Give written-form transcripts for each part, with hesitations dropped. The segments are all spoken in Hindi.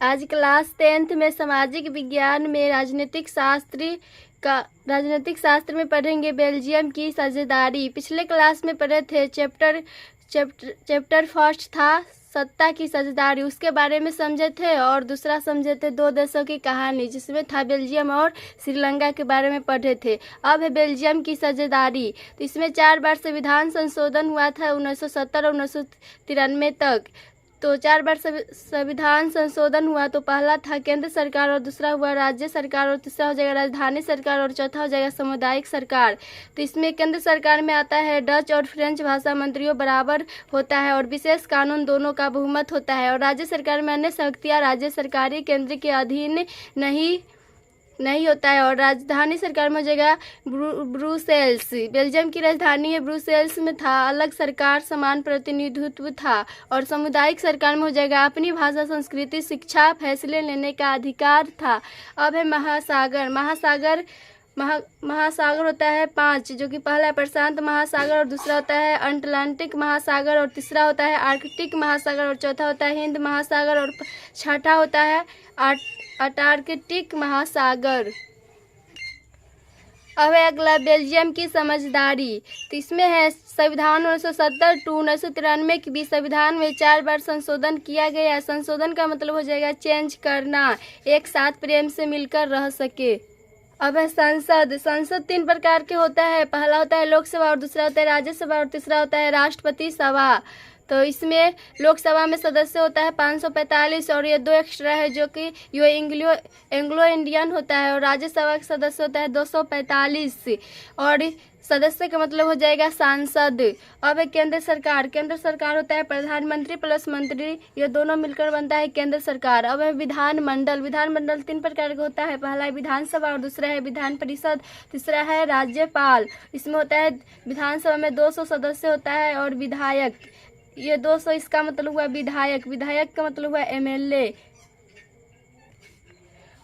आज क्लास 10th में सामाजिक विज्ञान में राजनीतिक शास्त्र में पढ़ेंगे बेल्जियम की साझेदारी। पिछले क्लास में पढ़े थे चैप्टर फर्स्ट था सत्ता की साझेदारी, उसके बारे में समझे थे, और दूसरा समझे थे दो देशों की कहानी, जिसमें था बेल्जियम और श्रीलंका के बारे में पढ़े थे। अब है बेल्जियम की साझेदारी। तो इसमें 4 बार संविधान संशोधन हुआ था 1970 और 1993 तक। तो 4 बार संविधान संशोधन हुआ। तो पहला था केंद्र सरकार, और दूसरा हुआ राज्य सरकार, और तीसरा हो जाएगा राजधानी सरकार, और चौथा हो जाएगा सामुदायिक सरकार। तो इसमें केंद्र सरकार में आता है डच और फ्रेंच भाषा मंत्रियों बराबर होता है, और विशेष कानून दोनों का बहुमत होता है। और राज्य सरकार में अन्य शक्तियाँ राज्य सरकारी केंद्र के अधीन नहीं होता है। और राजधानी सरकार में हो जाएगा ब्रुसेल्स। बेल्जियम की राजधानी है ब्रुसेल्स में था, अलग सरकार समान प्रतिनिधित्व था। और सामुदायिक सरकार में हो जाएगा अपनी भाषा संस्कृति शिक्षा फैसले लेने का अधिकार था। अब है महासागर होता है 5, जो कि पहला है प्रशांत महासागर, और दूसरा होता है अटलांटिक महासागर, और तीसरा होता है आर्कटिक महासागर, और चौथा होता है हिंद महासागर, और छठा होता है अंटार्कटिक महासागर। अब है अगला बेल्जियम की समझदारी। तो इसमें है संविधान 1970 टू 1993 के बीच संविधान में 4 बार संशोधन किया गया। संशोधन का मतलब हो जाएगा चेंज करना, एक साथ प्रेम से मिलकर रह सके। अब है संसद 3 प्रकार के होता है। पहला होता है लोकसभा, और दूसरा होता है राज्यसभा, और तीसरा होता है राष्ट्रपति सभा। तो इसमें लोकसभा में सदस्य होता है 545, और ये 2 एक्स्ट्रा है जो कि ये एंग्लो इंडियन होता है। और राज्यसभा का सदस्य होता है 245, और सदस्य का मतलब हो जाएगा सांसद। अब है केंद्र सरकार होता है प्रधानमंत्री प्लस मंत्री, ये दोनों मिलकर बनता है केंद्र सरकार। अब है विधानमंडल 3 प्रकार का होता है। पहला है विधानसभा, और दूसरा है विधान परिषद, तीसरा है राज्यपाल। इसमें होता है विधानसभा में 200 सदस्य होता है, और विधायक ये 200, इसका मतलब हुआ विधायक का मतलब हुआ MLA।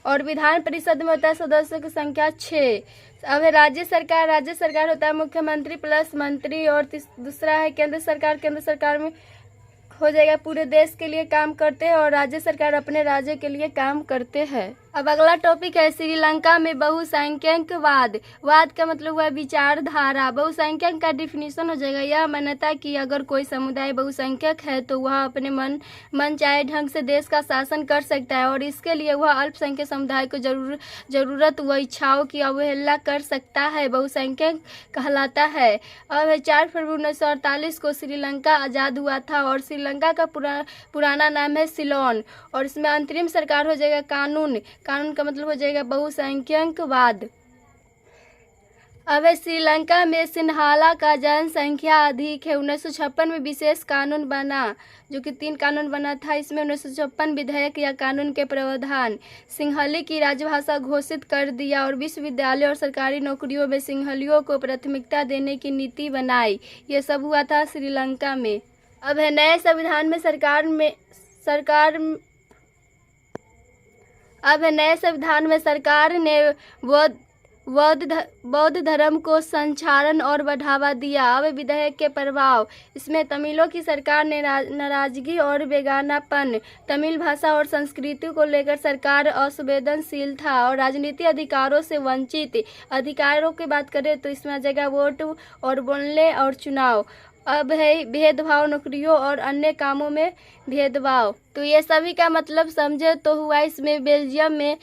और विधान परिषद में होता है सदस्यों की संख्या 6। अब है राज्य सरकार होता है मुख्यमंत्री प्लस मंत्री, और दूसरा है केंद्र सरकार में हो जाएगा पूरे देश के लिए काम करते हैं, और राज्य सरकार अपने राज्य के लिए काम करते हैं। अब अगला टॉपिक है श्रीलंका में बहुसंख्यकवाद। वाद का मतलब हुआ विचारधारा। बहुसंख्यक का डिफिनीशन हो जाएगा यह मान्यता कि अगर कोई समुदाय बहुसंख्यक है तो वह अपने मन चाहे ढंग से देश का शासन कर सकता है, और इसके लिए वह अल्पसंख्यक समुदाय को जरूरत व इच्छाओं की अवहेलना कर सकता है, बहुसंख्यक कहलाता है। अब 4 फरवरी 1948 को श्रीलंका आज़ाद हुआ था, और श्रीलंका का पुराना नाम है सिलोन। और इसमें अंतरिम सरकार हो जाएगा कानून का मतलब हो जाएगा बहुसंख्यकवाद। अब श्रीलंका में सिन्हाला का जनसंख्या अधिक है। 1956 में विशेष कानून बना, जो कि 3 कानून बना था। इसमें 1956 विधेयक या कानून के प्रावधान सिंहली की राजभाषा घोषित कर दिया, और विश्वविद्यालय और सरकारी नौकरियों में सिंहलियों को प्राथमिकता देने की नीति बनाई। ये सब हुआ था श्रीलंका में। अब है नए संविधान में सरकार ने बौद्ध धर्म को संचालन और बढ़ावा दिया। अब विधेयक के प्रभाव, इसमें तमिलों की सरकार ने नाराजगी और बेगानापन, तमिल भाषा और संस्कृति को लेकर सरकार असंवेदनशील था, और राजनीतिक अधिकारों से वंचित। अधिकारों की बात करें तो इसमें आ जाएगा वोट और बोलने और चुनाव। अब है भेदभाव, नौकरियों और अन्य कामों में भेदभाव। तो ये सभी का मतलब समझे तो हुआ इसमें बेल्जियम में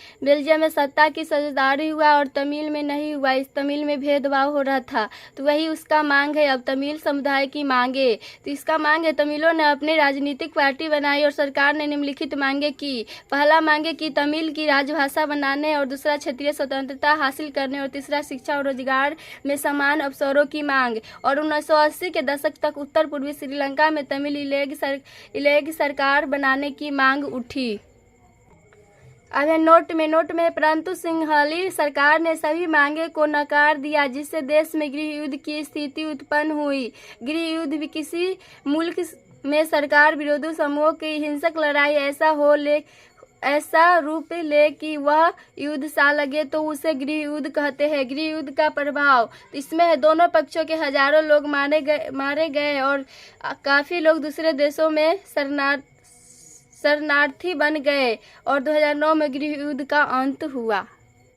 सत्ता की साझेदारी हुआ, और तमिल में नहीं हुआ। इस तमिल में भेदभाव हो रहा था, तो वही उसका मांग है। अब तमिल समुदाय की मांगे, तो इसका मांग है तमिलों ने अपनी राजनीतिक पार्टी बनाई, और सरकार ने निम्नलिखित मांगे की। पहला मांगे कि तमिल की राजभाषा बनाने, और दूसरा क्षेत्रीय स्वतंत्रता हासिल करने, और तीसरा शिक्षा और रोजगार में समान अवसरों की मांग। और 1980 के दशक तक उत्तर पूर्वी श्रीलंका में तमिल इलेग सरकार बनाने की मांग उठी। अब नोट में परंतु सिंहली सरकार ने सभी मांगे को नकार दिया, जिससे देश में गृह युद्ध की स्थिति उत्पन्न हुई। गृह युद्ध किसी मुल्क में सरकार विरोधी समूहों की हिंसक लड़ाई ऐसा रूप ले कि वह युद्ध सा लगे तो उसे गृह युद्ध कहते हैं। गृह युद्ध का प्रभाव, इसमें दोनों पक्षों के हजारों लोग मारे गए, और काफी लोग दूसरे देशों में शरणार्थी बन गए और 2009 में गृह युद्ध का अंत हुआ।